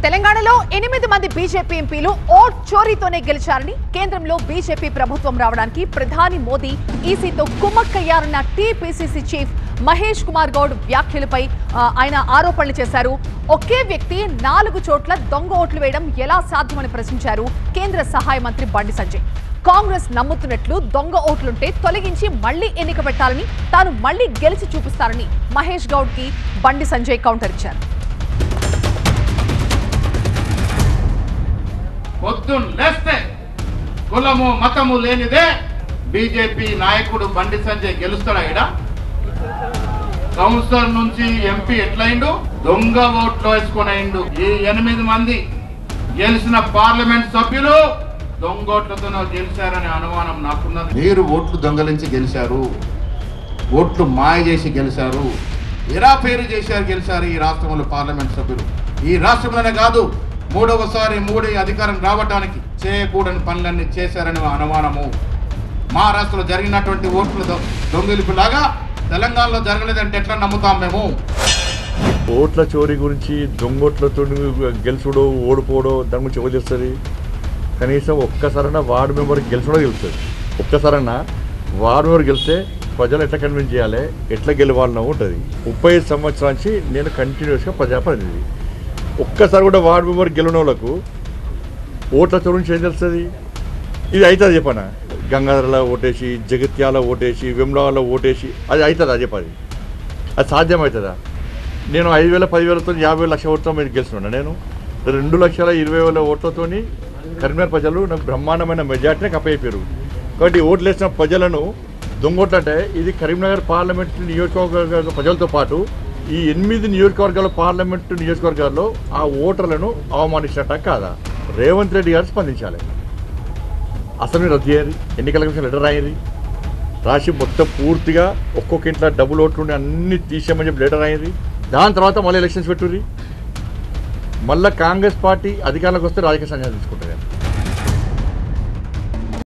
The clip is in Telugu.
తెలంగాణలో 8 మంది బీజేపీ ఎంపీలు ఓట్ చోరీతోనే గెలిచారని, కేంద్రంలో బీజేపీ ప్రభుత్వం రావడానికి ప్రధాని మోదీ ఈసీతో కుమ్మక్కయ్యారన్న టీపీసీసీ చీఫ్ మహేష్ కుమార్ గౌడ్ వ్యాఖ్యలపై ఆయన ఆరోపణలు చేశారు. ఒకే వ్యక్తి 4 చోట్ల దొంగ ఓట్లు వేయడం ఎలా సాధ్యమని ప్రశ్నించారు కేంద్ర సహాయ మంత్రి బండి సంజయ్. కాంగ్రెస్ నమ్ముతున్నట్లు దొంగ ఓట్లుంటే తొలగించి మళ్లీ ఎన్నిక పెట్టాలని, తాను మళ్లీ గెలిచి చూపిస్తారని మహేష్ గౌడ్ కి బండి సంజయ్ కౌంటర్ ఇచ్చారు. పొద్దున్నేస్తే కులము మతము లేనిదే బీజేపీ నాయకుడు బండి సంజయ్ గెలుస్తాడా? ఇక్కడ కౌన్సిలర్ నుంచి ఎంపీ ఎట్లయిండు? దొంగ ఓట్లు వేసుకునేండు. ఈ 8 మంది గెలిచిన పార్లమెంట్ సభ్యులు దొంగోట్లతో గెలిచారనే అనుమానం నాకున్నది. మీరు ఓట్లు దొంగలించి గెలిచారు, ఓట్లు మాయ చేసి గెలిచారు, ఎరా పేరు చేశారు గెలిచారు ఈ రాష్ట్రంలో పార్లమెంట్ సభ్యులు. ఈ రాష్ట్రంలోనే కాదు, మూడవసారి మోడీ అధికారం రావడానికి చేయకూడని పనులన్నీ చేశారని అనుమానము. మహారాష్ట్రలో జరిగినటువంటి ఓట్లు దొంగిలిపులాగా తెలంగాణలో జరగలేదంటే ఎట్లా నమ్ముతాం మేము? ఓట్ల చోరీ గురించి, దొంగోట్లతో గెలుచుడో ఓడిపోవడో దాని గురించి ఎవరు తెలుస్తుంది? కనీసం ఒక్కసారైనా వార్డు మెంబర్ గెలిచడో తెలుస్తుంది. ఒక్కసారైనా వార్డు మెంబర్ గెలిస్తే ప్రజలు ఎట్లా కన్విన్స్ చేయాలి, ఎట్లా గెలవాలనో ఉంటుంది. 35 సంవత్సరాల నుంచి నేను కంటిన్యూస్గా ప్రజాప్రతినిధి. ఒక్కసారి కూడా వార్డు మెంబర్ గెలిచిన వాళ్ళకు ఓట్ల చోరీ నుంచి ఏం తెలుస్తుంది? ఇది అవుతుంది చెప్పనా? గంగాధరలో ఓటేసి, జగిత్యాల ఓటేసి, వెమ్లాలో ఓటేసి అది అవుతుందా చెప్పది? అది సాధ్యమవుతుందా? నేను 5,000 10,000తో 50 లక్షల ఓట్లతో మీరు గెలుచున్నా. నేను 2,20,000 ఓట్లతో కరీంనగర్ ప్రజలు నాకు బ్రహ్మాండమైన మెజార్టీని కప్పయిపోయారు. కాబట్టి ఓట్లు వేసిన ప్రజలను దొంగోట్లు అంటే ఇది కరీంనగర్ పార్లమెంట్ నియోజకవర్గ ప్రజలతో పాటు ఈ 8 నియోజకవర్గాల పార్లమెంటు నియోజకవర్గాల్లో ఆ ఓటర్లను అవమానించినట్ట కాదా? రేవంత్ రెడ్డి గారు స్పందించాలి. అసెంబ్లీ రద్దు చేయాలి, ఎన్నికల కమిషన్ లెటర్ రాయాలి, రాసి మొత్తం పూర్తిగా ఒక్కొక్క ఇంట్లో డబుల్ ఓట్లు అన్ని తీసేయమని చెప్పి లెటర్ రాయాలి. దాని తర్వాత మళ్ళీ ఎలక్షన్స్ పెట్టుర్రి. మళ్ళీ కాంగ్రెస్ పార్టీ అధికారంలోకి వస్తే రాజకీయ సంఘాలు తీసుకుంటారు.